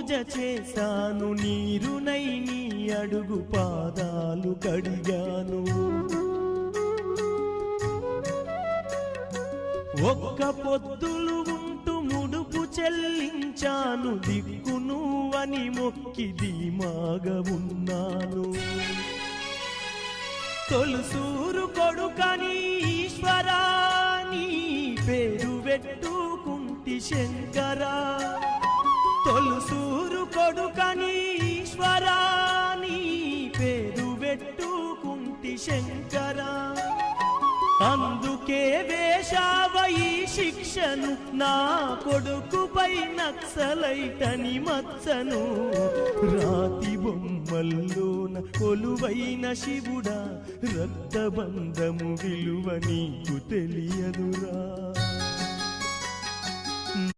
పూజ చేశాను, నీరునై నీ అడుగు పాదాలు కడిగాను. ఒక్క పొద్దులు ఉంటూ ముడుపు చెల్లించాను, దిక్కు నువ్వని మొక్కి ధీమాగా ఉన్నాను. తొలుసూరు కొడుకని ఈశ్వరా నీ పేరు పెట్టుకుంటి శంకరా, తొలుసూరు కొడుకని ఈశ్వరా నీ పేరు పెట్టుకుంటి శంకరా. అందుకే వేశావ ఈ శిక్షను, నా కొడుకుపై నక్సలైటని మచ్చను. రాతి బొమ్మల్లోన కొలువైన శివుడా, రక్తబంధము విలువ నీకు తెలియదురా.